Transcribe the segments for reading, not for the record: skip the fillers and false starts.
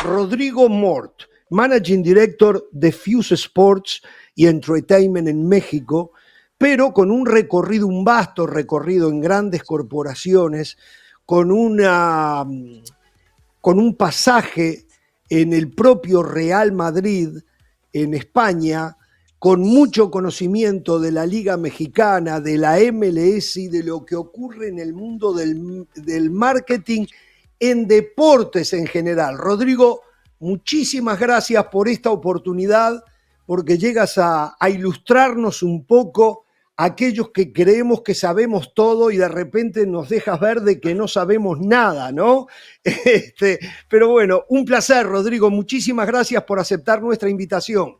Rodrigo Mort, Managing Director de Fuse Sports y Entertainment en México, pero con un recorrido, un vasto recorrido en grandes corporaciones, con un pasaje en el propio Real Madrid, en España, con mucho conocimiento de la Liga Mexicana, de la MLS y de lo que ocurre en el mundo del marketing en deportes en general. Rodrigo, muchísimas gracias por esta oportunidad, porque llegas a ilustrarnos un poco a aquellos que creemos que sabemos todo y de repente nos dejas ver de que no sabemos nada, ¿no? Pero bueno, un placer, Rodrigo. Muchísimas gracias por aceptar nuestra invitación.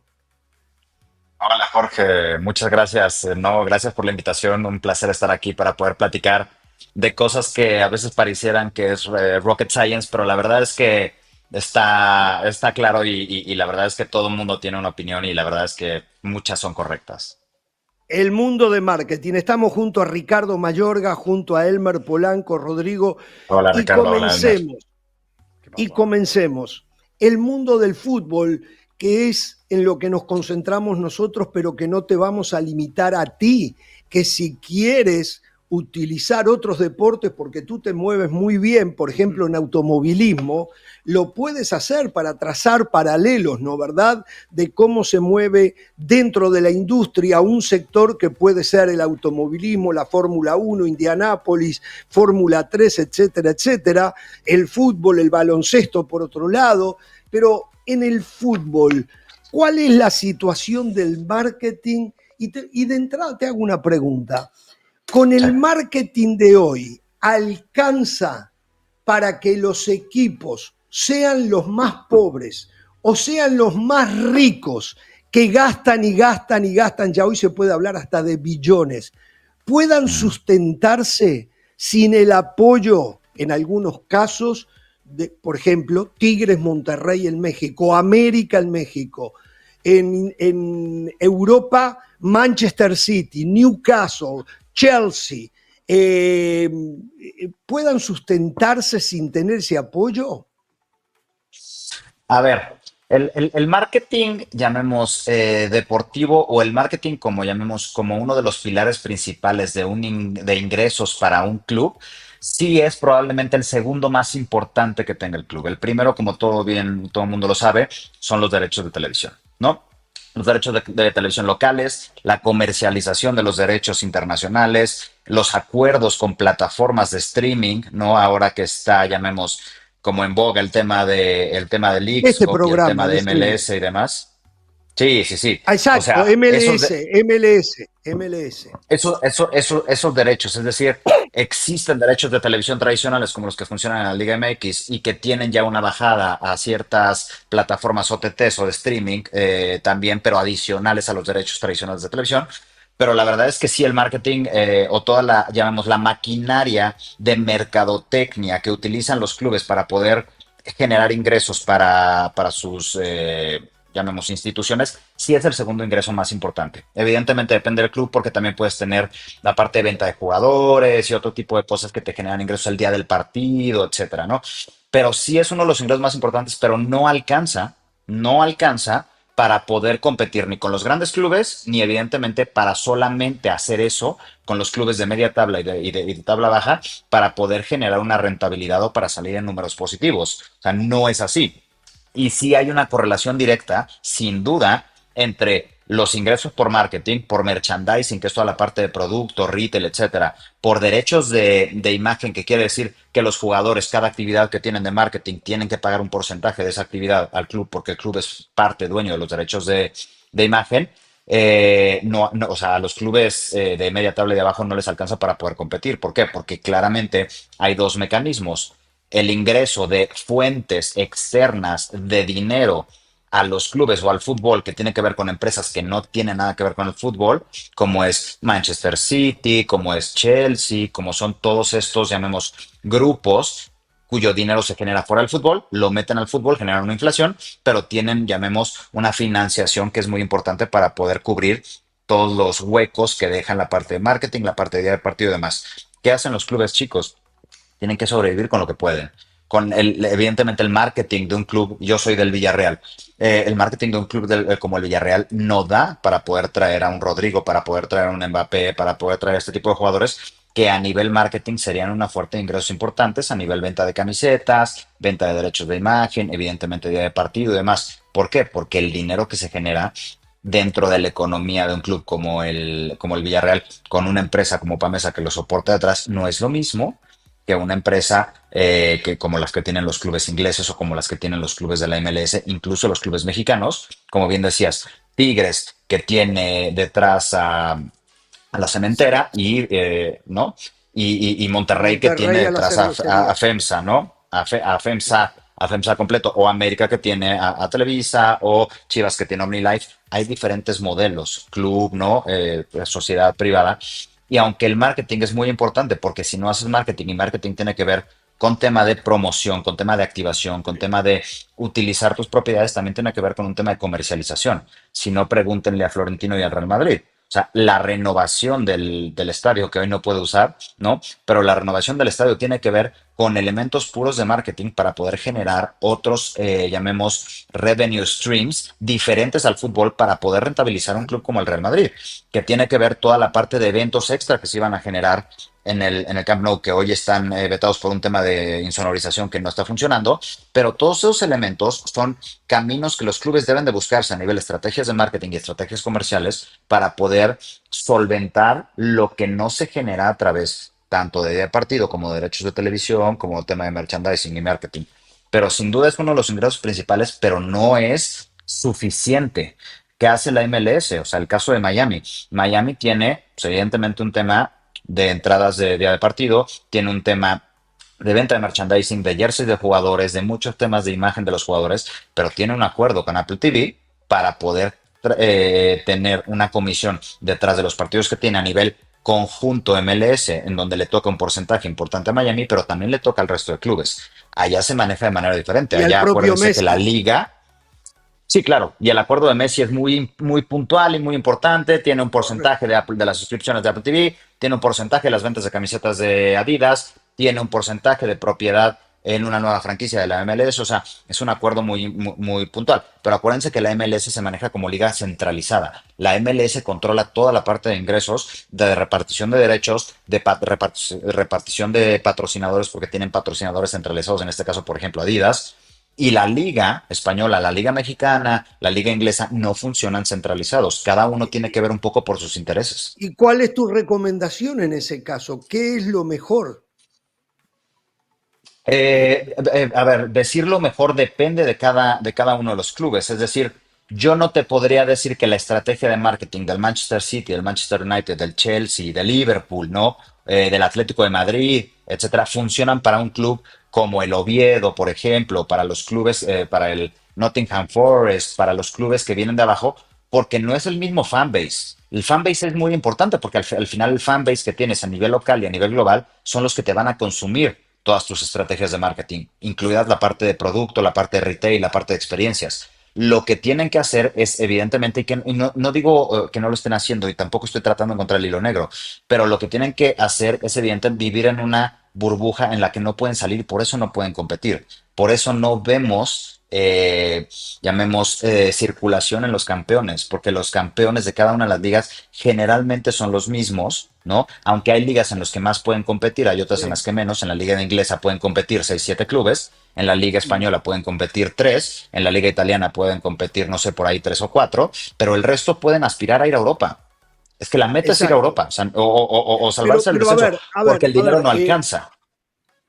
Hola Jorge, muchas gracias. No, gracias por la invitación. Un placer estar aquí para poder platicar de cosas que a veces parecieran que es rocket science, pero la verdad es que está claro y la verdad es que todo el mundo tiene una opinión y la verdad es que muchas son correctas. El mundo de marketing. Estamos junto a Ricardo Mayorga, junto a Elmer Polanco, Rodrigo, Hola y Ricardo, hola Elmer. comencemos. Y comencemos. El mundo del fútbol, que es en lo que nos concentramos nosotros, pero que no te vamos a limitar a ti, que si quieres utilizar otros deportes porque tú te mueves muy bien, por ejemplo en automovilismo, lo puedes hacer para trazar paralelos, ¿no? ¿Verdad? De cómo se mueve dentro de la industria un sector que puede ser el automovilismo, la Fórmula 1, Indianápolis, Fórmula 3, etcétera, etcétera, el fútbol, el baloncesto por otro lado, pero en el fútbol, ¿cuál es la situación del marketing? Y de entrada te hago una pregunta. Con Sí. el marketing de hoy, ¿alcanza para que los equipos sean los más pobres o sean los más ricos que gastan y gastan y gastan? Ya hoy se puede hablar hasta de billones, puedan Ujú. sustentarse sin el apoyo, en algunos casos, de, por ejemplo, Tigres Monterrey en México, América en México, en Europa, Manchester City, Newcastle, Chelsea, puedan sustentarse sin tener ese apoyo? A ver, el marketing, llamemos deportivo o el marketing como llamemos como uno de los pilares principales de ingresos para un club, sí es probablemente el segundo más importante que tenga el club. El primero, como todo el mundo lo sabe, son los derechos de televisión, ¿no? Los derechos de televisión locales, la comercialización de los derechos internacionales, los acuerdos con plataformas de streaming, ¿no? Ahora que está, llamemos, como en boga el tema de Leagues Este Cup y el programa tema de de streaming. MLS y demás. Sí, sí, sí. Ah, O exacto, sea, MLS, MLS, MLS. esos derechos, es decir, existen derechos de televisión tradicionales como los que funcionan en la Liga MX y que tienen ya una bajada a ciertas plataformas OTTs o de streaming también, pero adicionales a los derechos tradicionales de televisión. Pero la verdad es que sí, el marketing o toda la, llamemos, la maquinaria de mercadotecnia que utilizan los clubes para poder generar ingresos para sus, llamemos, instituciones, sí es el segundo ingreso más importante. Evidentemente depende del club porque también puedes tener la parte de venta de jugadores y otro tipo de cosas que te generan ingresos el día del partido, etcétera, ¿no? Pero sí es uno de los ingresos más importantes, pero no alcanza para poder competir ni con los grandes clubes, ni evidentemente para solamente hacer eso con los clubes de media tabla y de tabla baja para poder generar una rentabilidad o para salir en números positivos. O sea, no es así. Y sí hay una correlación directa, sin duda, entre los ingresos por marketing, por merchandising, que es toda la parte de producto, retail, etcétera, por derechos de imagen, que quiere decir que los jugadores, cada actividad que tienen de marketing, tienen que pagar un porcentaje de esa actividad al club, porque el club es parte dueño de los derechos de imagen. No, no, o sea, a los clubes de media tabla y de abajo no les alcanza para poder competir. ¿Por qué? Porque claramente hay dos mecanismos: el ingreso de fuentes externas de dinero a los clubes o al fútbol que tiene que ver con empresas que no tienen nada que ver con el fútbol, como es Manchester City, como es Chelsea, como son todos estos, llamemos, grupos cuyo dinero se genera fuera del fútbol, lo meten al fútbol, generan una inflación, pero tienen, llamemos, una financiación que es muy importante para poder cubrir todos los huecos que dejan la parte de marketing, la parte de día de partido y demás. ¿Qué hacen los clubes chicos? Tienen que sobrevivir con lo que pueden. evidentemente el marketing de un club, yo soy del Villarreal, el marketing de un club como el Villarreal no da para poder traer a un Rodrigo, para poder traer a un Mbappé, para poder traer a este tipo de jugadores que a nivel marketing serían una fuerte de ingresos importantes, a nivel venta de camisetas, venta de derechos de imagen, evidentemente día de partido y demás. ¿Por qué? Porque el dinero que se genera dentro de la economía de un club como el Villarreal, con una empresa como Pamesa que lo soporta detrás, no es lo mismo que una empresa que como las que tienen los clubes ingleses o como las que tienen los clubes de la MLS, incluso los clubes mexicanos, como bien decías, Tigres, que tiene detrás a la cementera ¿no? Y Monterrey que tiene Monterrey a la detrás a cervecería. FEMSA, ¿no? A FEMSA completo, o América que tiene a Televisa, o Chivas que tiene OmniLife. Hay diferentes modelos, club, ¿no? Sociedad privada. Y aunque el marketing es muy importante, porque si no haces marketing y marketing tiene que ver con tema de promoción, con tema de activación, con tema de utilizar tus propiedades, también tiene que ver con un tema de comercialización. Si no, pregúntenle a Florentino y al Real Madrid. O sea, la renovación del estadio, que hoy no puede usar, ¿no? Pero la renovación del estadio tiene que ver con elementos puros de marketing para poder generar otros, llamemos, revenue streams diferentes al fútbol para poder rentabilizar un club como el Real Madrid, que tiene que ver toda la parte de eventos extra que se iban a generar en el Camp Nou, que hoy están vetados por un tema de insonorización que no está funcionando, pero todos esos elementos son caminos que los clubes deben de buscarse a nivel de estrategias de marketing y estrategias comerciales para poder solventar lo que no se genera a través tanto de partido como de derechos de televisión, como tema de merchandising y marketing. Pero sin duda es uno de los ingresos principales, pero no es suficiente. ¿Qué hace la MLS? O sea, el caso de Miami. Miami tiene, pues, evidentemente, un tema de entradas de día de partido, tiene un tema de venta de merchandising, de jerseys de jugadores, de muchos temas de imagen de los jugadores, pero tiene un acuerdo con Apple TV para poder tener una comisión detrás de los partidos que tiene a nivel conjunto MLS, en donde le toca un porcentaje importante a Miami, pero también le toca al resto de clubes. Allá se maneja de manera diferente. Y al Allá propio acuérdense que la Messi. liga. Sí, claro. Y el acuerdo de Messi es muy, muy puntual y muy importante. Tiene un porcentaje Correcto. de las suscripciones de Apple TV, tiene un porcentaje de las ventas de camisetas de Adidas, tiene un porcentaje de propiedad en una nueva franquicia de la MLS. O sea, es un acuerdo muy, muy, muy puntual. Pero acuérdense que la MLS se maneja como liga centralizada. La MLS controla toda la parte de ingresos, de repartición de derechos, de repartición de patrocinadores, porque tienen patrocinadores centralizados, en este caso, por ejemplo, Adidas. Y la liga española, la liga mexicana, la liga inglesa no funcionan centralizados. Cada uno tiene que ver un poco por sus intereses. ¿Y cuál es tu recomendación en ese caso? ¿Qué es lo mejor? A ver, decirlo mejor depende de cada uno de los clubes. Es decir, yo no te podría decir que la estrategia de marketing del Manchester City, del Manchester United, del Chelsea, del Liverpool, ¿no? Del Atlético de Madrid, etcétera, funcionan para un club como el Oviedo, por ejemplo, para los clubes, para el Nottingham Forest, para los clubes que vienen de abajo, porque no es el mismo fanbase. El fanbase es muy importante porque al final el fanbase que tienes a nivel local y a nivel global son los que te van a consumir todas tus estrategias de marketing, incluidas la parte de producto, la parte de retail, la parte de experiencias. Lo que tienen que hacer es, evidentemente, y no digo que no lo estén haciendo y tampoco estoy tratando de encontrar el hilo negro, pero lo que tienen que hacer es, evidente, vivir en una burbuja en la que no pueden salir, por eso no pueden competir. Por eso no vemos, llamemos, circulación en los campeones, porque los campeones de cada una de las ligas generalmente son los mismos, ¿no? Aunque hay ligas en las que más pueden competir, hay otras en las Sí. que menos. En la liga inglesa pueden competir 6 7 clubes, en la liga española pueden competir 3, en la liga italiana pueden competir, no sé, por ahí 3 o 4, pero el resto pueden aspirar a ir a Europa. Es que la meta es ir a Exacto. Europa, o, sea, o Pero, salvarse del pero a descenso, ver, a ver, porque el a dinero ver, no alcanza.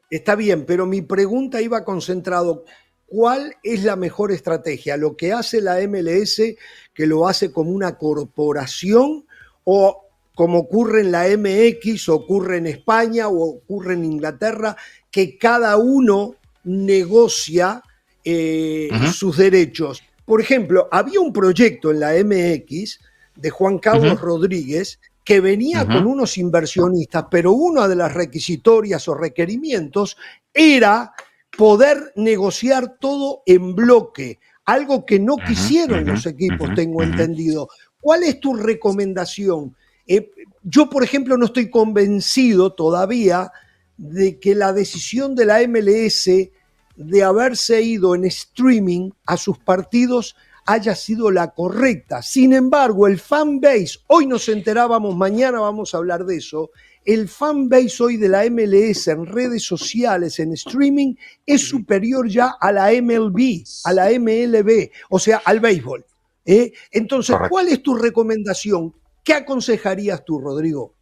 está bien, pero mi pregunta iba concentrado. ¿Cuál es la mejor estrategia? ¿Lo que hace la MLS, que lo hace como una corporación, o como ocurre en la MX, ocurre en España o ocurre en Inglaterra, que cada uno negocia Ujú, sus derechos? Por ejemplo, había un proyecto en la MX de Juan ujú, Carlos Rodríguez que venía con ujú. unos inversionistas, pero una de las requisitorias o requerimientos era poder negociar todo en bloque, algo que no Ujú, quisieron ujú, los equipos, ujú, tengo ujú. entendido. ¿Cuál es tu recomendación? Yo, por ejemplo, no estoy convencido todavía de que la decisión de la MLS de haberse ido en streaming a sus partidos haya sido la correcta. Sin embargo, el fanbase, hoy nos enterábamos, mañana vamos a hablar de eso, el fanbase hoy de la MLS en redes sociales, en streaming, es superior ya a la MLB, a la MLB, o sea, al béisbol. Entonces, Correcto. ¿cuál es tu recomendación? ¿Qué aconsejarías tú, Rodrigo?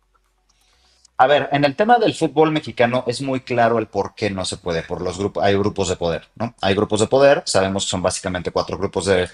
A ver, en el tema del fútbol mexicano es muy claro el por qué no se puede, por los grupos, hay grupos de poder, ¿no? Hay grupos de poder, sabemos que son básicamente cuatro grupos de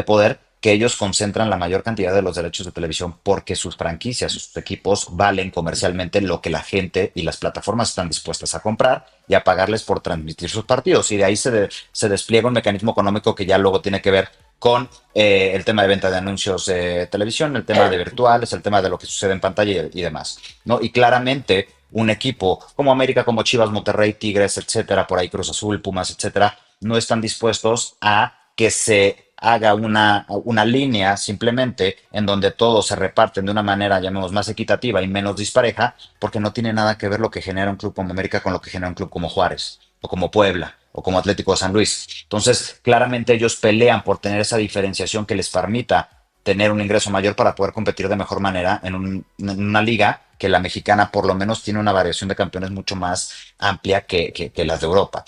poder, que ellos concentran la mayor cantidad de los derechos de televisión porque sus franquicias, sus equipos valen comercialmente lo que la gente y las plataformas están dispuestas a comprar y a pagarles por transmitir sus partidos. Y de ahí se despliega un mecanismo económico que ya luego tiene que ver con el tema de venta de anuncios de televisión, el tema de virtuales, el tema de lo que sucede en pantalla y demás, ¿no? Y claramente un equipo como América, como Chivas, Monterrey, Tigres, etcétera, por ahí Cruz Azul, Pumas, etcétera, no están dispuestos a que se haga una línea simplemente en donde todos se reparten de una manera, llamemos, más equitativa y menos dispareja, porque no tiene nada que ver lo que genera un club como América con lo que genera un club como Juárez, o como Puebla, o como Atlético de San Luis. Entonces, claramente ellos pelean por tener esa diferenciación que les permita tener un ingreso mayor para poder competir de mejor manera en una liga que la mexicana por lo menos tiene una variación de campeones mucho más amplia que las de Europa.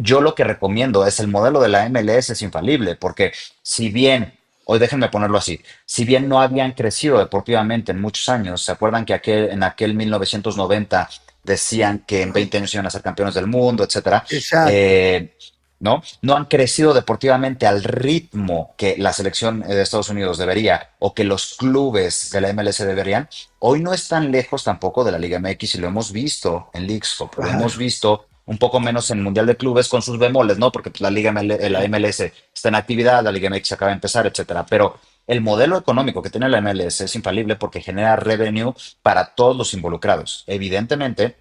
Yo lo que recomiendo es el modelo de la MLS es infalible, porque si bien, hoy déjenme ponerlo así, si bien no habían crecido deportivamente en muchos años, ¿se acuerdan que en aquel 1990 decían que en 20 años iban a ser campeones del mundo, etcétera? Exacto. Eh, ¿No? No han crecido deportivamente al ritmo que la selección de Estados Unidos debería o que los clubes de la MLS deberían. Hoy no están lejos tampoco de la Liga MX y lo hemos visto en Leagues Cup, lo hemos Claro. visto un poco menos en Mundial de Clubes con sus bemoles, ¿no? Porque pues, la MLS está en actividad, la Liga MX acaba de empezar, etcétera. Pero el modelo económico que tiene la MLS es infalible porque genera revenue para todos los involucrados. Evidentemente,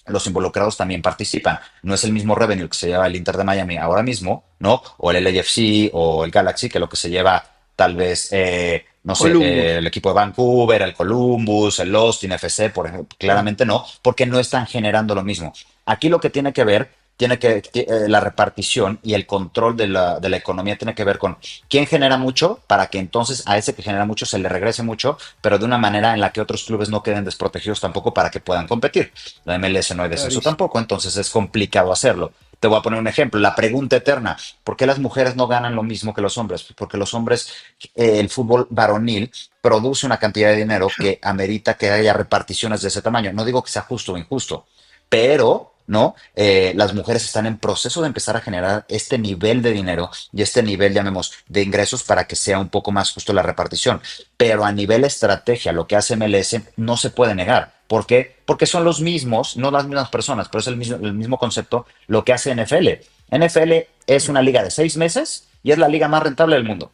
los involucrados también participan. No es el mismo revenue que se lleva el Inter de Miami ahora mismo, ¿no? O el LAFC o el Galaxy, que lo que se lleva tal vez, no sé, Columbus. el equipo de Vancouver, el Columbus, el Austin FC, por ejemplo, Claro. claramente no, porque no están generando lo mismo. Aquí lo que tiene que ver, la repartición y el control de la economía tiene que ver con quién genera mucho para que entonces a ese que genera mucho se le regrese mucho, pero de una manera en la que otros clubes no queden desprotegidos tampoco para que puedan competir. La MLS no hay descenso Clarísimo. tampoco, entonces es complicado hacerlo. Te voy a poner un ejemplo, la pregunta eterna, ¿por qué las mujeres no ganan lo mismo que los hombres? Pues porque los hombres, el fútbol varonil produce una cantidad de dinero que amerita que haya reparticiones de ese tamaño. No digo que sea justo o injusto, pero ¿no? Las mujeres están en proceso de empezar a generar este nivel de dinero y este nivel, llamemos, de ingresos para que sea un poco más justo la repartición. Pero a nivel estrategia, lo que hace MLS no se puede negar. ¿Por qué? Porque son los mismos, no las mismas personas, pero es el mismo concepto lo que hace NFL. NFL es una liga de 6 meses y es la liga más rentable del mundo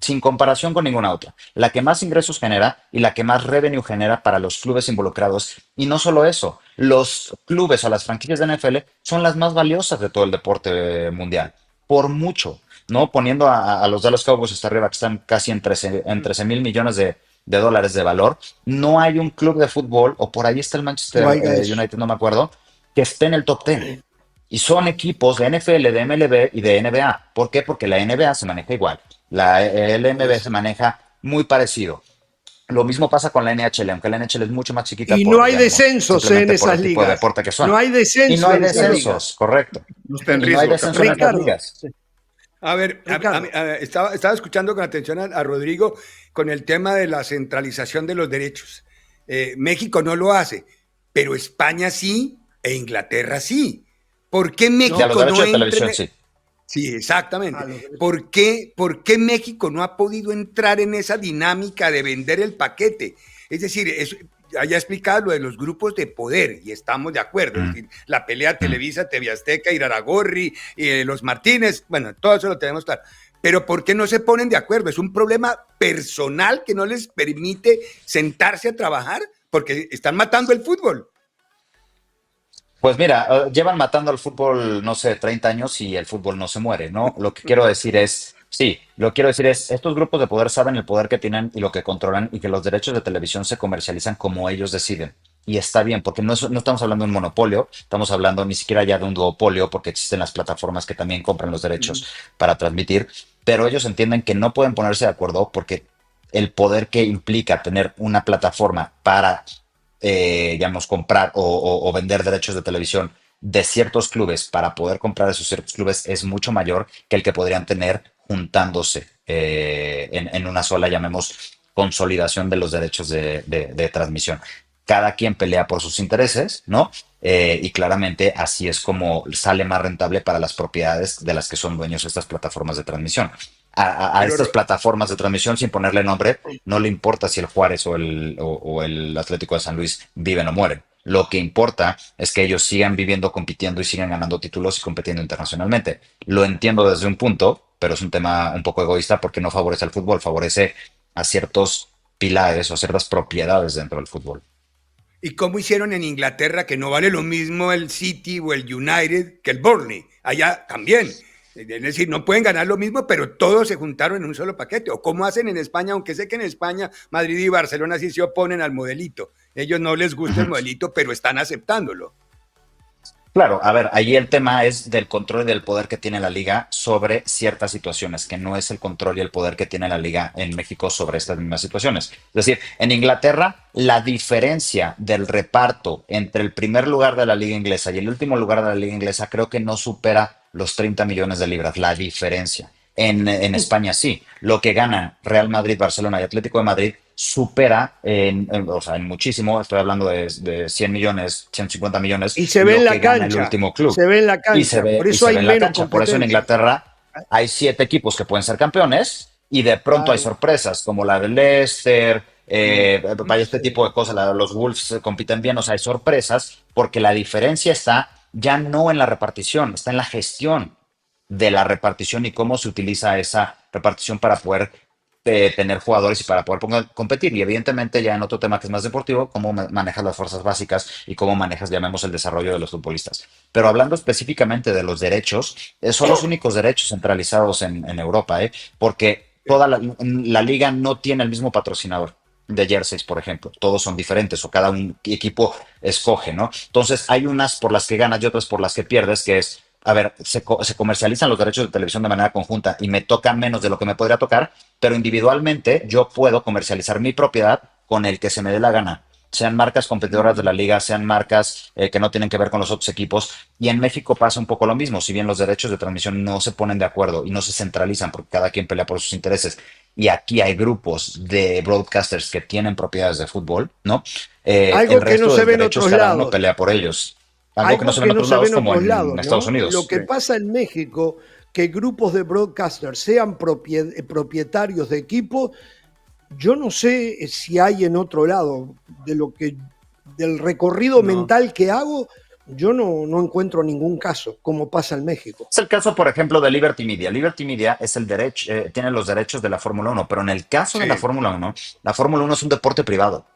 sin comparación con ninguna otra. La que más ingresos genera y la que más revenue genera para los clubes involucrados. Y no solo eso, los clubes o las franquicias de NFL son las más valiosas de todo el deporte mundial, por mucho, ¿no? Poniendo a los Dallas Cowboys hasta arriba, que están casi en 13 mil millones de dólares de valor. No hay un club de fútbol, o por ahí está el No Manchester haya eso. United, no me acuerdo, que esté en el top 10. Y son equipos de NFL, de MLB y de NBA. ¿Por qué? Porque la NBA se maneja igual. La LMB se maneja muy parecido. Lo mismo pasa con la NHL, aunque la NHL es mucho más chiquita Y no por, hay digamos, descensos en simplemente por esas el tipo de ligas. deporte que son. No hay Y no descenso hay en esas descensos, ligas. correcto. No está en Y no hay riesgo, descenso en capitán. estas Ricardo, ligas. A ver, Ricardo. estaba escuchando con atención a Rodrigo con el tema de la centralización de los derechos. México no lo hace, pero España sí e Inglaterra sí. ¿Por qué Ya los No, México no derechos de entra televisión, sí. Sí, exactamente. a los derechos. ¿Por qué México no ha podido entrar en esa dinámica de vender el paquete? Es decir, haya explicado lo de los grupos de poder y estamos de acuerdo. Es Mm, decir, la pelea mm. Televisa, TV Azteca, Iraragorri, los Martínez, bueno, todo eso lo tenemos claro. Pero ¿por qué no se ponen de acuerdo? ¿Es un problema personal que no les permite sentarse a trabajar? Porque están matando el fútbol. Pues mira, llevan matando al fútbol, no sé, 30 años y el fútbol no se muere, ¿no? Lo que quiero decir es, sí, lo que quiero decir es, estos grupos de poder saben el poder que tienen y lo que controlan y que los derechos de televisión se comercializan como ellos deciden. y está bien, porque no estamos hablando de un monopolio, estamos hablando ni siquiera ya de un duopolio, porque existen las plataformas que también compran los derechos Ujú. para transmitir, pero ellos entienden que no pueden ponerse de acuerdo porque el poder que implica tener una plataforma para, digamos, comprar o vender derechos de televisión de ciertos clubes para poder comprar esos ciertos clubes es mucho mayor que el que podrían tener juntándose en una sola, llamemos, consolidación de los derechos de transmisión. Cada quien pelea por sus intereses, ¿no? Y claramente así es como sale más rentable para las propiedades de las que son dueños estas plataformas de transmisión. A Pero estas plataformas de transmisión, sin ponerle nombre, no le importa si el Juárez o el Atlético de San Luis viven o mueren. Lo que importa es que ellos sigan viviendo, compitiendo y sigan ganando títulos y compitiendo internacionalmente. Lo entiendo desde un punto, pero es un tema un poco egoísta porque no favorece al fútbol, favorece a ciertos pilares o a ciertas propiedades dentro del fútbol. ¿y cómo hicieron en Inglaterra que no vale lo mismo el City o el United que el Burnley? Allá también. Es decir, no pueden ganar lo mismo, pero todos se juntaron en un solo paquete. ¿O cómo hacen en España? Aunque sé que en España Madrid y Barcelona sí se oponen al modelito. Ellos no les gusta el Ujú. modelito, pero están aceptándolo. Claro, a ver, ahí el tema es del control y del poder que tiene la liga sobre ciertas situaciones, que no es el control y el poder que tiene la liga en México sobre estas mismas situaciones. Es decir, en Inglaterra, la diferencia del reparto entre el primer lugar de la liga inglesa y el último lugar de la liga inglesa creo que no supera los 30 millones de libras, la diferencia. En España sí, lo que ganan Real Madrid, Barcelona y Atlético de Madrid supera o sea, en muchísimo, estoy hablando de 100 millones, 150 millones, Y se ve en lo la que gana el cancha, último club. se ve en la Y se cancha, ve, por y eso se hay ve en la menos cancha. Por eso en competencia. Inglaterra hay 7 equipos que pueden ser campeones y de pronto hay Claro. sorpresas como la de Leicester, vaya este tipo Sí. de cosas, los Wolves compiten bien, o sea, hay sorpresas porque la diferencia está ya no en la repartición, está en la gestión de la repartición y cómo se utiliza esa repartición para poder tener jugadores y para poder competir. Y evidentemente ya en otro tema que es más deportivo, cómo manejas las fuerzas básicas y cómo manejas, llamemos, el desarrollo de los futbolistas. Pero hablando específicamente de los derechos, son los únicos derechos centralizados en Europa, porque toda la liga no tiene el mismo patrocinador de jerseys, por ejemplo. Todos son diferentes o cada un equipo escoge, ¿no? Entonces hay unas por las que ganas y otras por las que pierdes, que es, a ver, se comercializan los derechos de televisión de manera conjunta y me toca menos de lo que me podría tocar, pero individualmente yo puedo comercializar mi propiedad con el que se me dé la gana. Sean marcas competidoras de la liga, sean marcas que no tienen que ver con los otros equipos. Y en México pasa un poco lo mismo, si bien los derechos de transmisión no se ponen de acuerdo y no se centralizan porque cada quien pelea por sus intereses. Y aquí hay grupos de broadcasters que tienen propiedades de fútbol, ¿no? El Algo que no resto se de ve en derechos, otros cada uno lados. pelea por ellos. Algo que no Algo se ve en que no otros se ve lados en como otros en lados, Estados ¿no? Lo Unidos. que pasa en México, que grupos de broadcasters sean propietarios de equipos, yo no sé si hay en otro lado. Del recorrido No. mental que hago, yo no encuentro ningún caso, como pasa en México. Es el caso, por ejemplo, de Liberty Media. Liberty Media es el derecho, tiene los derechos de la Fórmula Uno, pero en el caso de Sí, La Fórmula Uno es un deporte privado.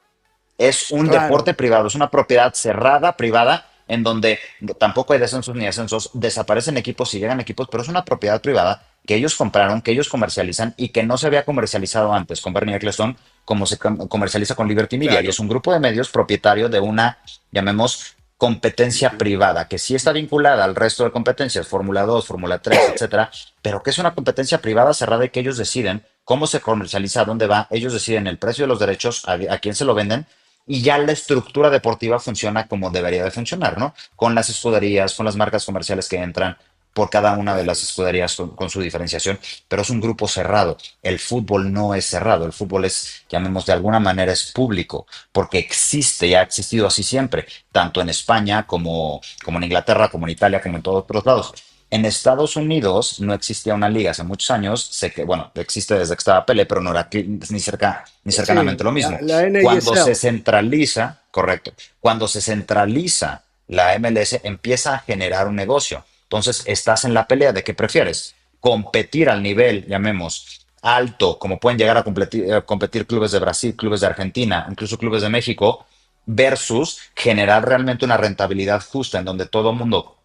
Es un Claro. deporte privado, es una propiedad cerrada, privada, en donde tampoco hay descensos ni ascensos, desaparecen equipos y llegan equipos, pero es una propiedad privada que ellos compraron, que ellos comercializan y que no se había comercializado antes con Bernie Ecclestone, como se comercializa con Liberty Media. Y claro. es un grupo de medios propietario de una, llamemos, competencia privada, que sí está vinculada al resto de competencias, Fórmula 2, Fórmula 3, etcétera, pero que es una competencia privada cerrada y que ellos deciden cómo se comercializa, a dónde va, ellos deciden el precio de los derechos, a quién se lo venden y ya la estructura deportiva funciona como debería de funcionar, ¿no? Con las escuderías, con las marcas comerciales que entran por cada una de las Claro. escuderías con su diferenciación, pero es un grupo cerrado. El fútbol no es cerrado, el fútbol es, llamemos de alguna manera, es público, porque existe y ha existido así siempre, tanto en España como en Inglaterra, como en Italia, como en todos otros lados. En Estados Unidos no existía una liga hace muchos años, sé que, bueno, existe desde que estaba Pelé, pero no era ni cerca, ni Sí, cercanamente lo mismo. la Cuando se NISL. centraliza, correcto, cuando se centraliza la MLS empieza a generar un negocio. Entonces estás en la pelea de qué prefieres, competir al nivel, llamemos, alto, como pueden llegar a competir clubes de Brasil, clubes de Argentina, incluso clubes de México, versus generar realmente una rentabilidad justa en donde todo el mundo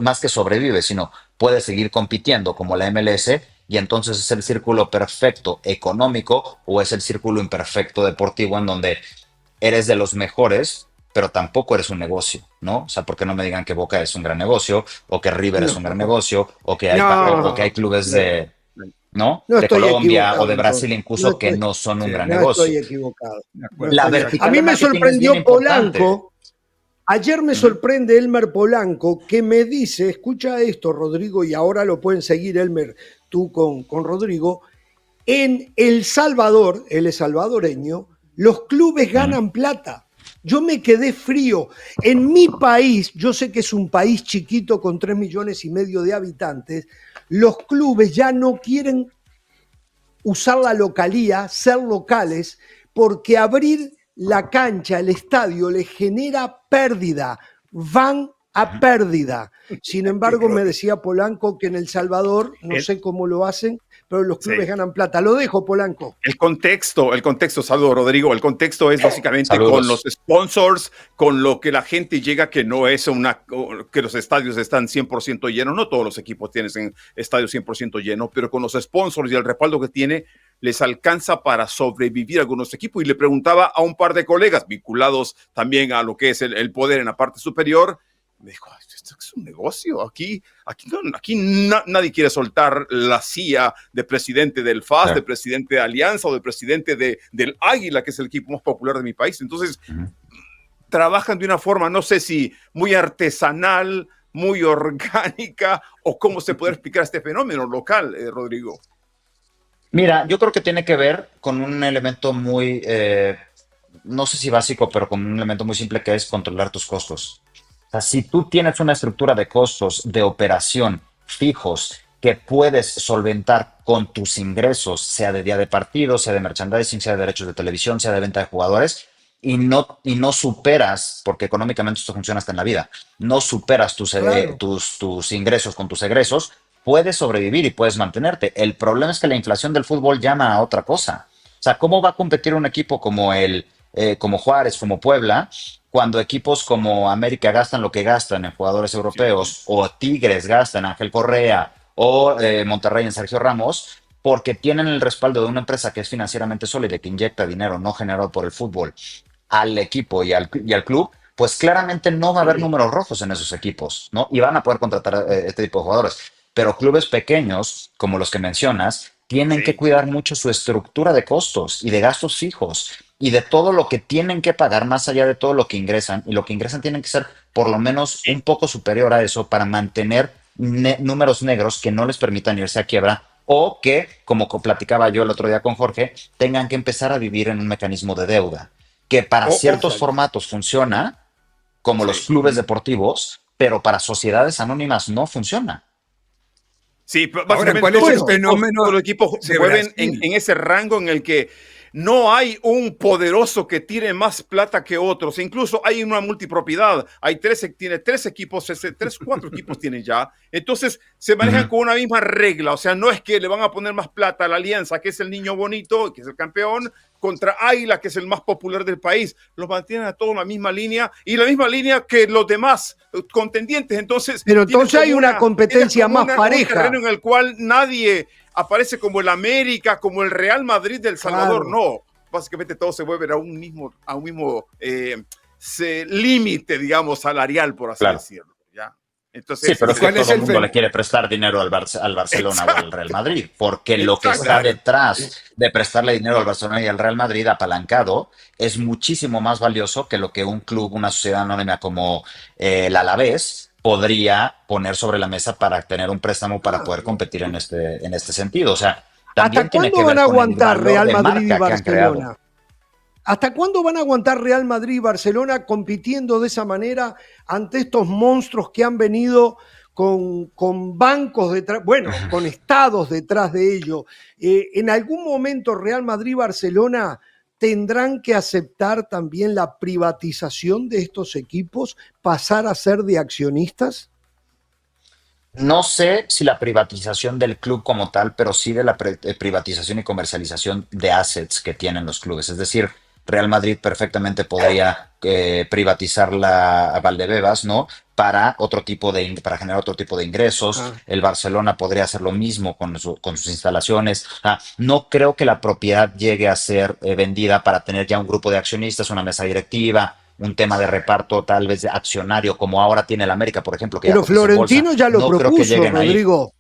más que sobrevive, sino puede seguir compitiendo como la MLS y entonces es el círculo perfecto económico o es el círculo imperfecto deportivo en donde eres de los mejores, pero tampoco eres un negocio, ¿no? O sea, porque no me digan que Boca es un gran negocio, o que River es un gran No, negocio, o que hay no, clubes no, ¿no? no De estoy Colombia o equivocado de Brasil entonces. No incluso que estoy, no son un Sí, gran no estoy negocio. equivocado. de No acuerdo. La estoy. A vertical mí de me marketing es bien sorprendió importante. Polanco. Ayer me Ujú. sorprende Elmer Polanco que me dice, escucha esto, Rodrigo, y ahora lo pueden seguir, Elmer, tú con Rodrigo. En El Salvador, él es salvadoreño, los clubes Ujú. ganan plata. Yo me quedé frío. En mi país, yo sé que es un país chiquito con 3,5 millones de habitantes, los clubes ya no quieren usar la localía, ser locales, porque abrir la cancha, el estadio, les genera pérdida. Van a Ujú. pérdida. Sin Qué embargo, me irónico. decía Polanco que en El Salvador, no El- sé cómo lo hacen, pero los clubes Sí. ganan plata. Lo dejo, Polanco. Saludos, Rodrigo. El contexto es básicamente con los Saludos. sponsors, con lo que la gente llega, que no es que los estadios están 100% llenos. No todos los equipos tienen estadios 100% llenos, pero con los sponsors y el respaldo que tiene, les alcanza para sobrevivir a algunos equipos. Y le preguntaba a un par de colegas vinculados también a lo que es el poder en la parte superior. Me dijo, esto es un negocio. Nadie quiere soltar la silla de presidente del FAS, de Sí. presidente de Alianza o de presidente del Águila, que es el equipo más popular de mi país. Entonces, Ujú. trabajan de una forma, no sé si muy artesanal, muy orgánica, o cómo se puede explicar este fenómeno local, Rodrigo. Mira, yo creo que tiene que ver con un elemento muy, no sé si básico, pero con un elemento muy simple que es controlar tus costos. O sea, si tú tienes una estructura de costos de operación fijos que puedes solventar con tus ingresos, sea de día de partido, sea de merchandising, sea de derechos de televisión, sea de venta de jugadores, y no superas, porque económicamente esto funciona hasta en la vida, no superas Claro. tus ingresos con tus egresos, puedes sobrevivir y puedes mantenerte. El problema es que la inflación del fútbol llama a otra cosa. O sea, ¿cómo va a competir un equipo como Juárez, como Puebla, cuando equipos como América gastan lo que gastan en jugadores Sí. europeos, o Tigres gastan en Ángel Correa, o Monterrey en Sergio Ramos, porque tienen el respaldo de una empresa que es financieramente sólida y que inyecta dinero no generado por el fútbol al equipo y al club? Pues claramente no va a haber números rojos en esos equipos, ¿no? Y van a poder contratar este tipo de jugadores. Pero clubes pequeños, como los que mencionas, tienen que Sí. cuidar mucho su estructura de costos y de gastos fijos y de todo lo que tienen que pagar más allá de todo lo que ingresan. Y lo que ingresan tienen que ser por lo menos un poco superior a eso para mantener números negros que no les permitan irse a quiebra, o que, como platicaba yo el otro día con Jorge, tengan que empezar a vivir en un mecanismo de deuda, que para ciertos Exacto. formatos funciona, como los Sí. clubes deportivos, pero para sociedades anónimas no funciona. Sí, Ahora, básicamente ¿cuál es todos el los Bueno, equipos, fenómeno todos los equipos se de mueven Brasil? en ese rango en el que no hay un poderoso que tiene más plata que otros. Incluso hay una multipropiedad. Tiene tres equipos, cuatro equipos tienen ya. Entonces se manejan Ujú. con una misma regla. O sea, no es que le van a poner más plata a la Alianza, que es el niño bonito, que es el campeón, contra Águila, que es el más popular del país. Los mantienen a todos en la misma línea y la misma línea que los demás contendientes. Entonces pero tienes entonces hay como una tienes competencia como más un terreno pareja. en el cual nadie aparece como el América, como el Real Madrid del Salvador. Claro. No, básicamente todos se vuelven a un mismo límite, digamos, salarial, por así Claro. decirlo. ¿Ya? Sí, Entonces, pero ¿Y es que cuál es todo el el mundo le fenómeno? quiere prestar dinero al Barcelona o al Real exacto, Madrid, porque lo que exacto. está Claro. detrás de prestarle dinero al Barcelona y al Real Madrid apalancado es muchísimo más valioso que lo que un club, una sociedad anónima como el Alavés podría poner sobre la mesa para tener un préstamo para poder Claro. competir en este sentido. O sea, ¿Hasta también tiene cuándo que van ver a con el aguantar valor Real de Madrid y marca que han creado. Barcelona? ¿Hasta cuándo van a aguantar Real Madrid y Barcelona compitiendo de esa manera ante estos monstruos que han venido con bancos detrás, bueno, con estados detrás de ello? En algún momento Real Madrid y Barcelona tendrán que aceptar también la privatización de estos equipos, pasar a ser de accionistas. No sé si la privatización del club como tal, pero sí de la privatización y comercialización de assets que tienen los clubes. Es decir, Real Madrid perfectamente podría privatizar a Valdebebas, ¿no? para para generar otro tipo de ingresos. Ah. El Barcelona podría hacer lo mismo con sus instalaciones. No creo que la propiedad llegue a ser vendida para tener ya un grupo de accionistas, una mesa directiva, un tema de reparto tal vez de accionario, como ahora tiene el América, por ejemplo, que ya Pero cotiza en bolsa. Florentino ya lo No creo que propuso, lleguen ahí. Rodrigo.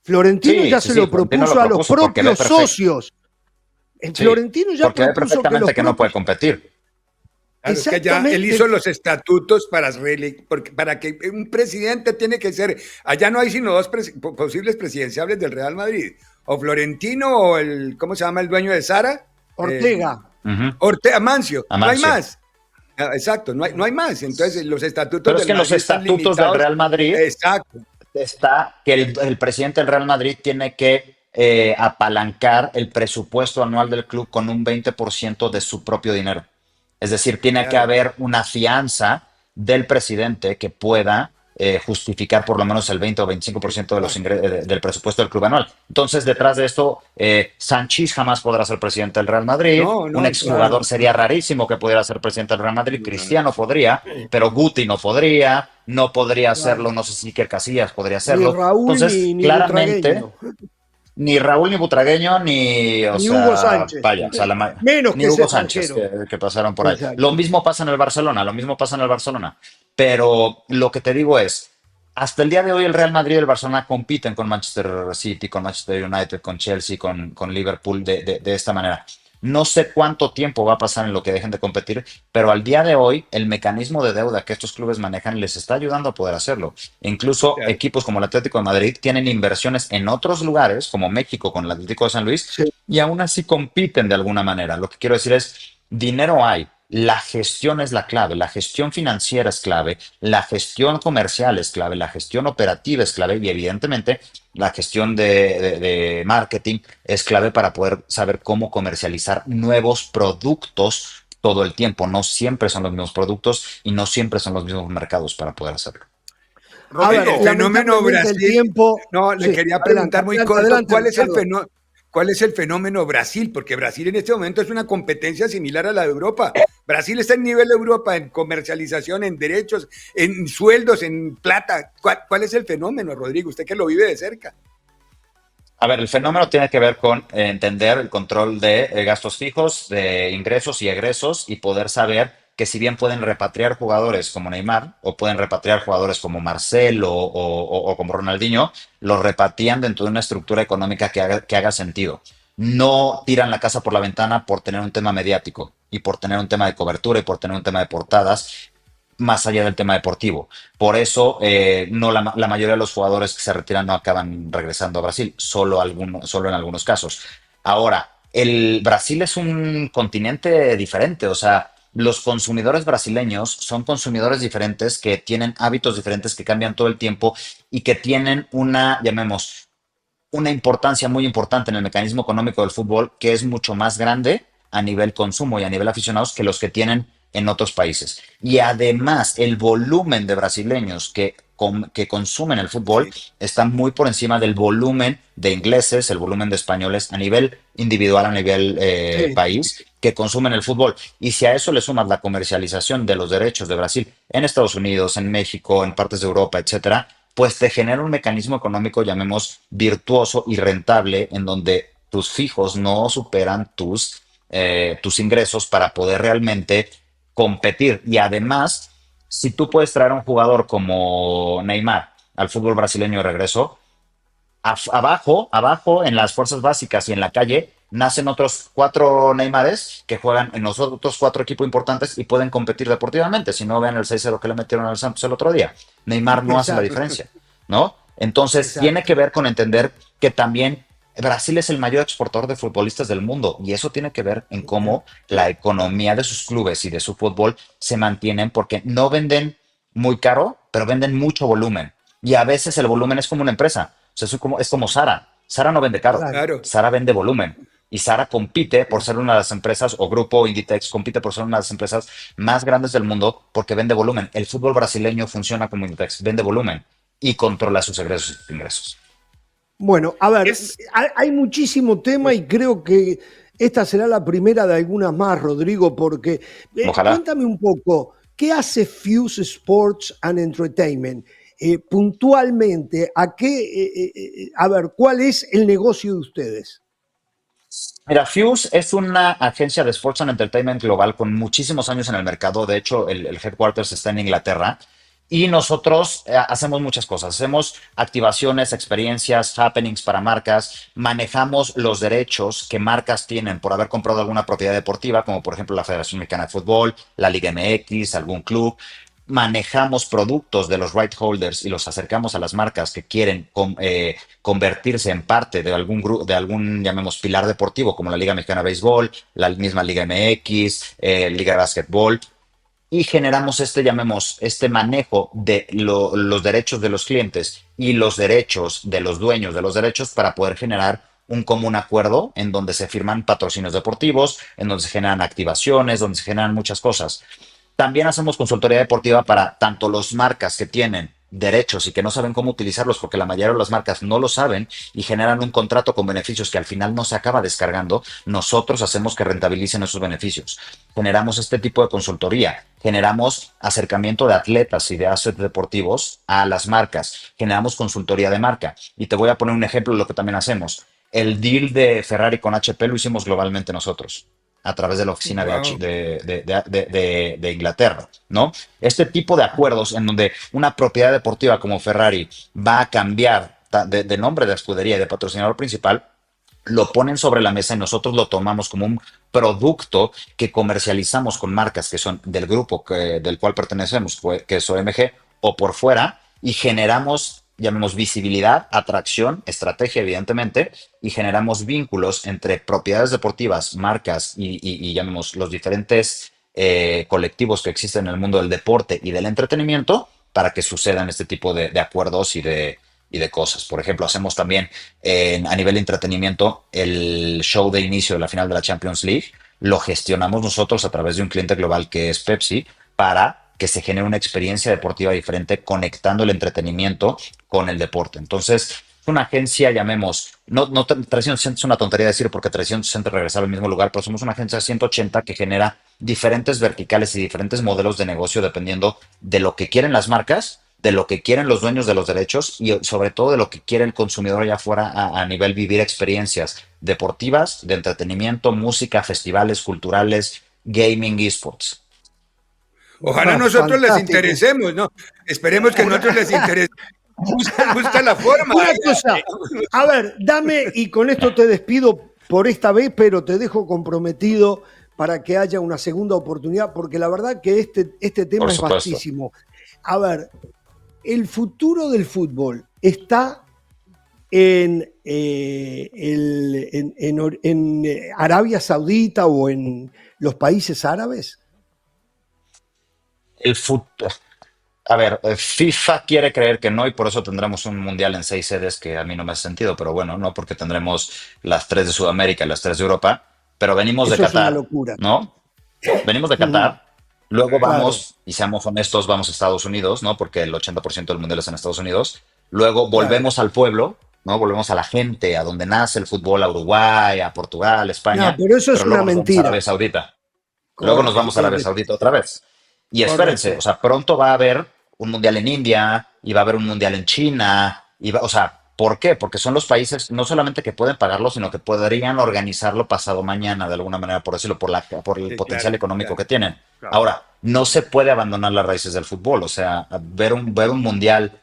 Florentino Sí, ya sí, se sí, lo Florentino propuso lo a los propuso porque ve propios socios. sí, Florentino ya porque ve propuso que los perfectamente que no puede propios... competir. Claro, es que allá él Exactamente. hizo los estatutos para que un presidente tiene que ser, allá no hay sino dos posibles presidenciables del Real Madrid, o Florentino o ¿cómo se llama el dueño de Sara? Ortega. Ujú. Ortega, Amancio, no hay Amancio. más. Exacto, no hay más. Entonces los estatutos Pero es del que en los Madrid están estatutos del limitados. Real Madrid Exacto. está que el presidente del Real Madrid tiene que apalancar el presupuesto anual del club con un 20% de su propio dinero. Es decir, tiene que Claro. haber una fianza del presidente que pueda justificar por lo menos el 20 o 25% de del presupuesto del club anual. Entonces, detrás de esto, Sanchís jamás podrá ser presidente del Real Madrid. No, Un no, exjugador claro. sería rarísimo que pudiera ser presidente del Real Madrid. no, Cristiano podría, pero Guti no podría. No podría hacerlo, Claro. no sé si Iker Casillas podría Ni hacerlo. Raúl Entonces, ni claramente, Butragueño. ni Raúl ni Butragueño, ni, o Ni Hugo sea, Sánchez. vaya, o sea, Menos ni que ese Hugo Sánchez extranjero. que pasaron por ahí. Lo Exacto. mismo pasa en el Barcelona, lo mismo pasa en el Barcelona. Pero lo que te digo es, hasta el día de hoy el Real Madrid y el Barcelona compiten con Manchester City, con Manchester United, con Chelsea, con Liverpool de esta manera. No sé cuánto tiempo va a pasar en lo que dejen de competir, pero al día de hoy el mecanismo de deuda que estos clubes manejan les está ayudando a poder hacerlo. Incluso claro. equipos como el Atlético de Madrid tienen inversiones en otros lugares, como México con el Atlético de San Luis, Sí. y aún así compiten de alguna manera. Lo que quiero decir es, dinero hay, la gestión es la clave, la gestión financiera es clave, la gestión comercial es clave, la gestión operativa es clave y evidentemente la gestión de marketing es clave para poder saber cómo comercializar nuevos productos todo el tiempo. No siempre son los mismos productos y no siempre son los mismos mercados para poder hacerlo. A ver, El Rodrigo, fenómeno lamentablemente el Brasil, tiempo... no, le Sí, quería adelante, preguntar muy adelante, corto, adelante, Ricardo. ¿cuál es el fenómeno Brasil? Porque Brasil en este momento es una competencia similar a la de Europa. Brasil está en nivel de Europa en comercialización, en derechos, en sueldos, en plata. ¿Cuál es el fenómeno, Rodrigo? Usted que lo vive de cerca. A ver, el fenómeno tiene que ver con entender el control de gastos fijos, de ingresos y egresos y poder saber que si bien pueden repatriar jugadores como Neymar o pueden repatriar jugadores como Marcelo o como Ronaldinho, los repatrian dentro de una estructura económica que haga sentido. No tiran la casa por la ventana por tener un tema mediático y por tener un tema de cobertura y por tener un tema de portadas más allá del tema deportivo. Por eso, no la mayoría de los jugadores que se retiran no acaban regresando a Brasil, solo en algunos casos. Ahora, el Brasil es un continente diferente, o sea, los consumidores brasileños son consumidores diferentes que tienen hábitos diferentes que cambian todo el tiempo y que tienen una importancia muy importante en el mecanismo económico del fútbol que es mucho más grande a nivel consumo y a nivel aficionados que los que tienen en otros países. Y además, el volumen de brasileños que consumen el fútbol Sí, está muy por encima del volumen de ingleses, el volumen de españoles a nivel individual, a nivel Sí. país, que consumen el fútbol. Y si a eso le sumas la comercialización de los derechos de Brasil en Estados Unidos, en México, en partes de Europa, etcétera, pues te genera un mecanismo económico, llamemos, virtuoso y rentable, en donde tus fijos no superan tus ingresos para poder realmente competir. Y además, si tú puedes traer a un jugador como Neymar al fútbol brasileño de regreso, abajo, en las fuerzas básicas y en la calle, nacen otros 4 Neymares que juegan en los otros 4 equipos importantes y pueden competir deportivamente. Si no, vean el 6-0 que le metieron al Santos el otro día. Neymar no hace la Exacto, diferencia, ¿no? Entonces, tiene exacto. que ver con entender que también Brasil es el mayor exportador de futbolistas del mundo y eso tiene que ver en cómo la economía de sus clubes y de su fútbol se mantienen porque no venden muy caro, pero venden mucho volumen. Y a veces el volumen es como una empresa. O sea, es como Sara. Sara no vende caro, Claro. claro. Sara vende volumen. Y Sara compite por ser una de las empresas, o Grupo Inditex compite por ser una de las empresas más grandes del mundo porque vende volumen. El fútbol brasileño funciona como Inditex, vende volumen y controla sus egresos y sus ingresos. Bueno, a ver, es, hay muchísimo tema y creo que esta será la primera de algunas más, Rodrigo, porque Ojalá. cuéntame un poco, ¿qué hace Fuse Sports and Entertainment? Puntualmente, a ver, ¿cuál es el negocio de ustedes? Mira, Fuse es una agencia de Sports and Entertainment global con muchísimos años en el mercado. De hecho, el headquarters está en Inglaterra. Y nosotros hacemos muchas cosas. Hacemos activaciones, experiencias, happenings para marcas. Manejamos los derechos que marcas tienen por haber comprado alguna propiedad deportiva, como por ejemplo la Federación Mexicana de Fútbol, la Liga MX, algún club. Manejamos productos de los right holders y los acercamos a las marcas que quieren convertirse en parte de algún grupo, de algún, llamemos, pilar deportivo, como la Liga Mexicana de Béisbol, la misma Liga MX, Liga de Básquetbol, y generamos llamemos, este manejo de los derechos de los clientes y los derechos de los dueños de los derechos para poder generar un común acuerdo en donde se firman patrocinios deportivos, en donde se generan activaciones, donde se generan muchas cosas. También hacemos consultoría deportiva para tanto las marcas que tienen derechos y que no saben cómo utilizarlos porque la mayoría de las marcas no lo saben y generan un contrato con beneficios que al final no se acaba descargando. Nosotros hacemos que rentabilicen esos beneficios. Generamos este tipo de consultoría, generamos acercamiento de atletas y de assets deportivos a las marcas, generamos consultoría de marca. Y te voy a poner un ejemplo de lo que también hacemos. El deal de Ferrari con HP lo hicimos globalmente nosotros a través de la oficina Wow. de Inglaterra, ¿no? Este tipo de acuerdos en donde una propiedad deportiva como Ferrari va a cambiar de nombre de escudería y de patrocinador principal, lo ponen sobre la mesa y nosotros lo tomamos como un producto que comercializamos con marcas que son del grupo del cual pertenecemos, que es OMG, o por fuera, y generamos, llamemos, visibilidad, atracción, estrategia, evidentemente, y generamos vínculos entre propiedades deportivas, marcas y llamemos los diferentes colectivos que existen en el mundo del deporte y del entretenimiento para que sucedan este tipo de acuerdos y de cosas. Por ejemplo, hacemos también a nivel de entretenimiento el show de inicio de la final de la Champions League. Lo gestionamos nosotros a través de un cliente global que es Pepsi para que se genere una experiencia deportiva diferente conectando el entretenimiento con el deporte. Entonces, es una agencia, llamemos, no 360 es una tontería decir porque 360 regresar al mismo lugar, pero somos una agencia 180 que genera diferentes verticales y diferentes modelos de negocio dependiendo de lo que quieren las marcas, de lo que quieren los dueños de los derechos y sobre todo de lo que quiere el consumidor allá afuera a nivel vivir experiencias deportivas, de entretenimiento, música, festivales culturales, gaming, esports. Ojalá nosotros les Fantástico. interesemos, ¿no? Esperemos que a nosotros les interese. Busca la forma. Una cosa, a ver, dame, y con esto te despido por esta vez, pero te dejo comprometido para que haya una segunda oportunidad, porque la verdad que este tema Por es supuesto. vastísimo. A ver, el futuro del fútbol está en Arabia Saudita o en los países árabes. El fútbol. A ver, FIFA quiere creer que no y por eso tendremos un mundial en 6 sedes que a mí no me hace sentido, pero bueno, no porque tendremos las 3 de Sudamérica y las 3 de Europa, pero venimos de Eso es una Qatar, locura. ¿no? Venimos de Ujú. Qatar, luego Claro, vamos, y seamos honestos, vamos a Estados Unidos, ¿no? Porque el 80% del mundial es en Estados Unidos. Luego claro. volvemos al pueblo, ¿no? Volvemos a la gente, a donde nace el fútbol, a Uruguay, a Portugal, No, España, pero eso es pero una luego nos vamos a mentira. Arabia Saudita. Luego nos vamos a Arabia Correcto, Saudita otra vez. Y espérense, o correcto. sea, pronto va a haber un mundial en India y va a haber un mundial en China. O sea, ¿por qué? Porque son los países no solamente que pueden pagarlo, sino que podrían organizarlo pasado mañana, de alguna manera, por decirlo, por el Sí, potencial claro, económico claro, que tienen. Claro. Ahora, no se puede abandonar las raíces del fútbol. O sea, ver un mundial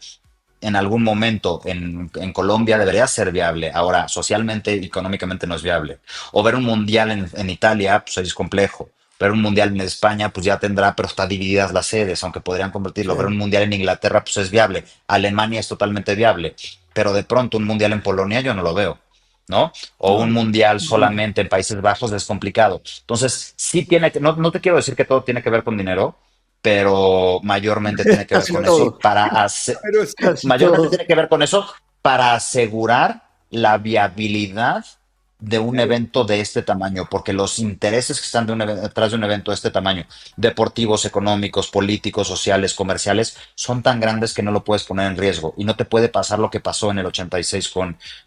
en algún momento en Colombia debería ser viable. Ahora, socialmente y económicamente no es viable. O ver un mundial en Italia, pues es complejo. Ver un mundial en España, pues ya tendrá, pero está divididas las sedes, aunque podrían convertirlo. Ver un Sí. mundial en Inglaterra, pues es viable. Alemania es totalmente viable. Pero de pronto un mundial en Polonia yo no lo veo, ¿no? O un No, mundial no. solamente en Países Bajos es complicado. Entonces, sí tiene que, no te quiero decir que todo tiene que ver con dinero, pero mayormente tiene que ver Casi con eso todo, para hacer, pero sí. casi mayormente todo. tiene que ver con eso para asegurar la viabilidad de un evento de este tamaño, porque los intereses que están detrás de un evento de este tamaño, deportivos, económicos, políticos, sociales, comerciales, son tan grandes que no lo puedes poner en riesgo. Y no te puede pasar lo que pasó en el 86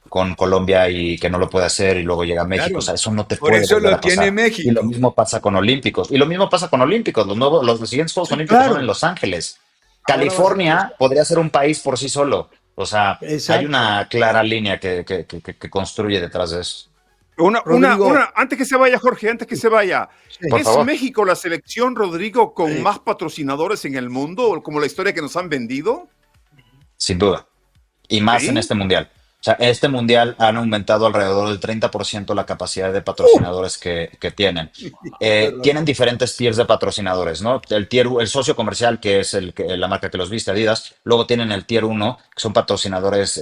con Colombia y que no lo puede hacer y luego llega a México. O Claro. sea, eso no te Por puede eso volver lo a tiene pasar. Y lo México. mismo pasa con Olímpicos. Y lo mismo pasa con Olímpicos. Los siguientes Juegos Sí, Olímpicos son en claro. Los Ángeles. Ahora va a ser en Los California podría ser un país por sí solo. O sea, hay Exacto. una clara línea que construye detrás de eso. Rodrigo, Antes que se vaya, Jorge, antes que se vaya, sí. Por ¿es favor. México la selección, Rodrigo, con Sí. más patrocinadores en el mundo, como la historia que nos han vendido? Sin duda. Y más en Sí. este mundial. O sea, este mundial han aumentado alrededor del 30% la capacidad de ¡Uh! patrocinadores que tienen. Tienes Tienen razón. diferentes tiers de patrocinadores, ¿no? El socio comercial, que es la marca que los viste, Adidas. Luego tienen el tier uno que son patrocinadores,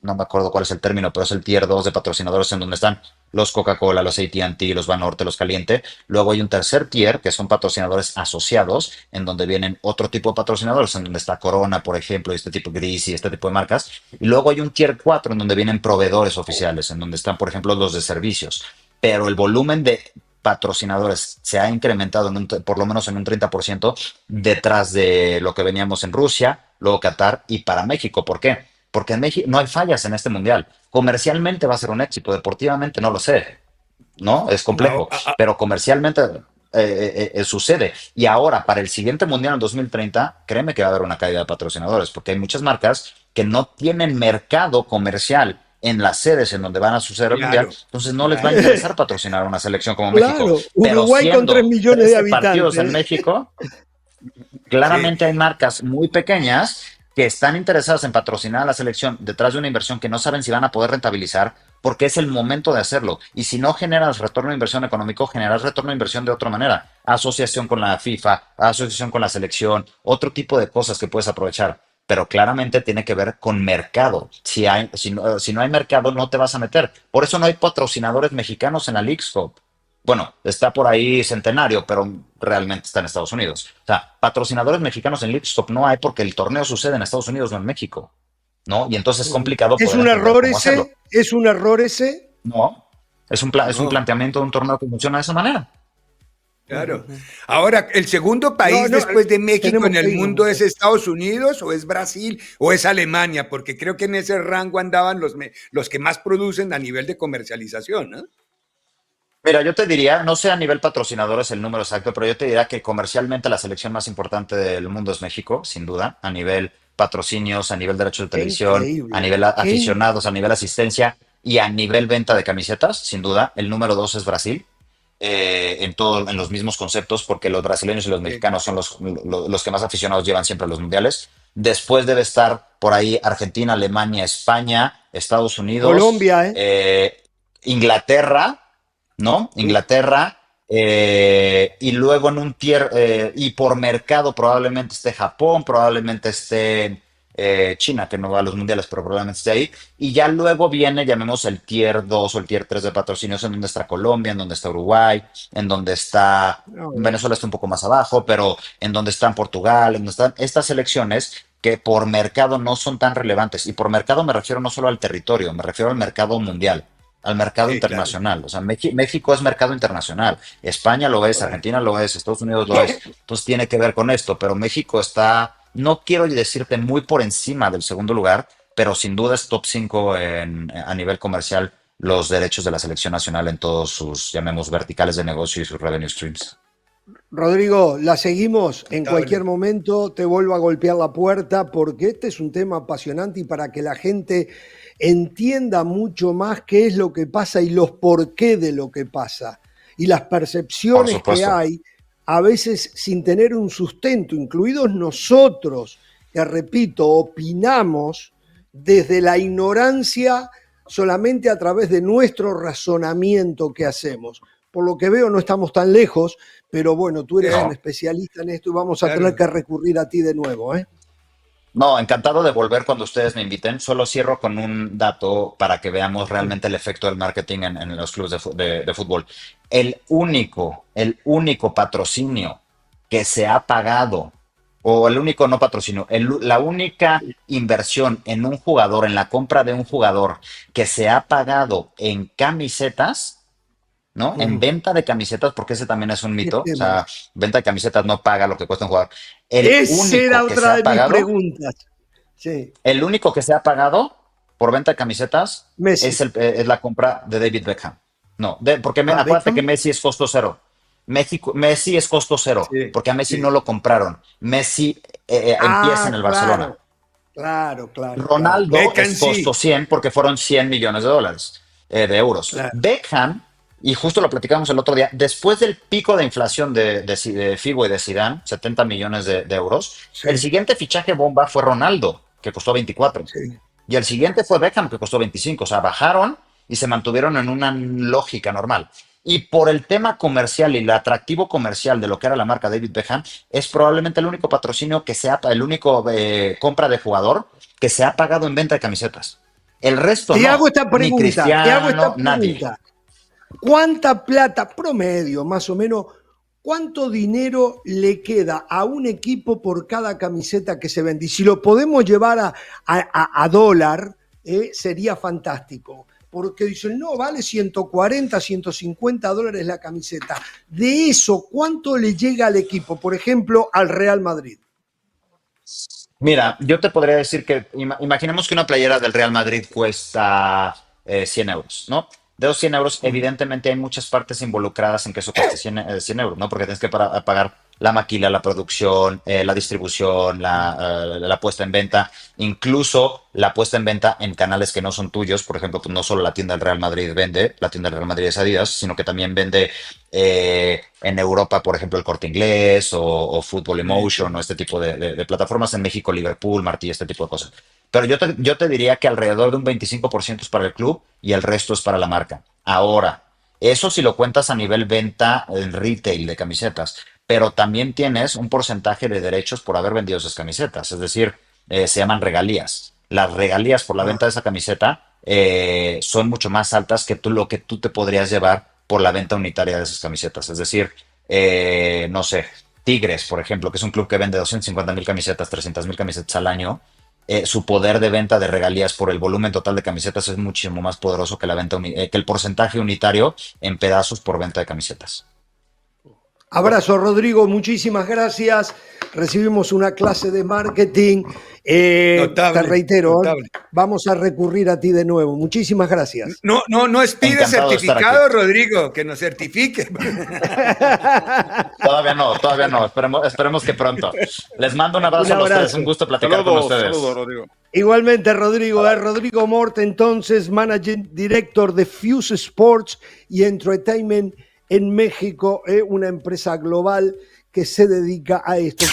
no me acuerdo cuál es el término, pero es el tier 2 de patrocinadores en donde están los Coca-Cola, los AT&T, los Banorte, los Caliente. Luego hay un tercer tier, que son patrocinadores asociados, en donde vienen otro tipo de patrocinadores, en donde está Corona, por ejemplo, y este tipo de Gris y este tipo de marcas. Y luego hay un tier 4 en donde vienen proveedores oficiales, en donde están, por ejemplo, los de servicios. Pero el volumen de patrocinadores se ha incrementado por lo menos en un 30% detrás de lo que veníamos en Rusia, luego Qatar y para México. ¿Por qué? Porque en México no hay fallas en este mundial. Comercialmente va a ser un éxito, deportivamente no lo sé, ¿no? Es Ah, complejo, ah, ah, pero comercialmente sucede. Y ahora, para el siguiente mundial en 2030, créeme que va a haber una caída de patrocinadores, porque hay muchas marcas que no tienen mercado comercial en las sedes en donde van a suceder el mundial, claro, entonces no les va a claro. interesar patrocinar una selección como México. Claro, Pero Uruguay con 3 siendo millones de 13 partidos en habitantes. México, Sí, claramente hay marcas muy pequeñas que están interesadas en patrocinar a la selección detrás de una inversión que no saben si van a poder rentabilizar porque es el momento de hacerlo. Y si no generas retorno de inversión económico, generas retorno de inversión de otra manera. Asociación con la FIFA, asociación con la selección, otro tipo de cosas que puedes aprovechar. Pero claramente tiene que ver con mercado. Si no hay mercado, no te vas a meter. Por eso no hay patrocinadores mexicanos en la Leagues Cup. Bueno, está por ahí Centenario, pero realmente está en Estados Unidos. O sea, patrocinadores mexicanos en Leagues Cup no hay porque el torneo sucede en Estados Unidos, no en México, ¿no? Y entonces es complicado ¿Es poder un entender error cómo hacerlo. ese? ¿Es un error ese? No, es un no, planteamiento de un torneo que funciona de esa manera. claro. Ahora, ¿el segundo No, país no, después de México tenemos en que el irnos, mundo es muchachos. Estados Unidos o es Brasil o es Alemania? Porque creo que en ese rango andaban los que más producen a nivel de comercialización, ¿no? Mira, yo te diría, no sé a nivel patrocinadores el número exacto, pero yo te diría que comercialmente la selección más importante del mundo es México, sin duda, a nivel patrocinios, a nivel derechos de Qué televisión, a increíble. nivel Qué aficionados, a increíble. nivel asistencia y a nivel venta de camisetas, sin duda. El número dos es Brasil, en los mismos conceptos, porque los brasileños y los Sí, mexicanos son los que más aficionados llevan siempre a los mundiales. Después debe estar por ahí Argentina, Alemania, España, Estados Unidos, Colombia, ¿eh? Inglaterra, ¿no? uf, Inglaterra, y luego en un tier, y por mercado probablemente esté Japón, probablemente esté China, que no va a los mundiales, pero probablemente esté ahí. Y ya luego viene, llamemos el tier 2 o el tier 3 de patrocinios, en donde está Colombia, en donde está Uruguay, en donde está No, Venezuela está un poco más abajo, pero en donde están Portugal, en donde están estas selecciones que por mercado no son tan relevantes. Y por mercado me refiero no solo al territorio, me refiero al mercado mundial, al mercado sí, claro. internacional. O sea, México es mercado internacional, España lo es, Correcto. Argentina lo es, Estados Unidos lo es. Entonces tiene que ver con esto, pero México está, no quiero decirte muy por encima del segundo lugar, pero sin duda es top 5 a nivel comercial los derechos de la selección nacional en todos sus, llamemos, verticales de negocio y sus revenue streams. Rodrigo, la seguimos en cualquier Notable. momento, te vuelvo a golpear la puerta porque este es un tema apasionante y para que la gente entienda mucho más qué es lo que pasa y los por qué de lo que pasa y las Por percepciones que supuesto. hay, a veces sin tener un sustento, incluidos nosotros, que repito, opinamos desde la ignorancia solamente a través de nuestro razonamiento que hacemos. Por lo que veo no estamos tan lejos, pero bueno, tú eres un No. especialista en esto y vamos a tener Claro. que recurrir a ti de nuevo, ¿eh? No, encantado de volver cuando ustedes me inviten. Solo cierro con un dato para que veamos Sí. realmente el efecto del marketing en los clubes de fútbol. El único patrocinio que se ha pagado o el único no patrocinio, la única inversión en un jugador, en la compra de un jugador que se ha pagado en camisetas, ¿no? En venta de camisetas, porque ese también es un Qué mito, o tema. sea, venta de camisetas no paga lo que cuesta un jugador. El Esa era único que se otra ha de mis pagado, preguntas. Sí, el único que se ha pagado por venta de camisetas Messi. es la compra de David Beckham. No, porque Ah, acuérdate que Beckham. Messi es costo cero. Messi es costo cero, Sí, porque a Messi no sí. lo compraron. Messi empieza en Ah, el claro, Barcelona. claro. Ronaldo Beckham es costo sí, 100 porque fueron 100 millones de dólares, de euros. claro. Beckham, y justo lo platicamos el otro día, después del pico de inflación de Figo y de Zidane, 70 millones de euros, el Sí, siguiente fichaje bomba fue Ronaldo, que costó 24. sí. Y el siguiente fue Beckham, que costó 25. O sea, bajaron y se mantuvieron en una lógica normal. Y por el tema comercial y el atractivo comercial de lo que era la marca David Beckham, es probablemente el único patrocinio que sea, el único compra de jugador que se ha pagado en venta de camisetas. El resto Te hago no. esta Ni pregunta, te hago esta Cristiano, nadie. pregunta. ¿Cuánta plata promedio, más o menos, cuánto dinero le queda a un equipo por cada camiseta que se vende? Y si lo podemos llevar a dólar, sería fantástico. Porque dicen, no, vale 140, 150 dólares la camiseta. De eso, ¿cuánto le llega al equipo? Por ejemplo, al Real Madrid. Mira, yo te podría decir que imaginemos que una playera del Real Madrid cuesta 100 euros, ¿no? De esos 100 euros, evidentemente hay muchas partes involucradas en que eso cueste 100 euros, ¿no? Porque tienes que pagar la maquila, la producción, la distribución, la puesta en venta, incluso la puesta en venta en canales que no son tuyos. Por ejemplo, pues no solo la tienda del Real Madrid vende, la tienda del Real Madrid es Adidas, sino que también vende en Europa, por ejemplo, el Corte Inglés o Football Sí, Emotion o este tipo de plataformas. En México, Liverpool, Martí, este tipo de cosas. Pero yo te diría que alrededor de un 25% es para el club y el resto es para la marca. Ahora, eso si lo cuentas a nivel venta en retail de camisetas, pero también tienes un porcentaje de derechos por haber vendido esas camisetas, es decir, se llaman regalías. Las regalías por la ah, venta de esa camiseta son mucho más altas que lo que tú te podrías llevar por la venta unitaria de esas camisetas. Es decir, no sé, Tigres, por ejemplo, que es un club que vende 250,000 camisetas, 300,000 camisetas al año. Su poder de venta de regalías por el volumen total de camisetas es muchísimo más poderoso que que el porcentaje unitario en pedazos por venta de camisetas. Abrazo, Rodrigo, muchísimas gracias. Recibimos una clase de marketing. Te notable, reitero, notable. vamos a recurrir a ti de nuevo. Muchísimas gracias. No expide Encantado de estar aquí. certificado, Rodrigo, que nos certifique. Todavía no. Esperemos que pronto. Les mando un Un abrazo a los tres. abrazo. Un gusto platicar con Saludos, ustedes. saludos, Rodrigo. Igualmente, Rodrigo. Rodrigo Mort, entonces, Managing Director de Fuse Sports y Entertainment en México, una empresa global que se dedica a esto.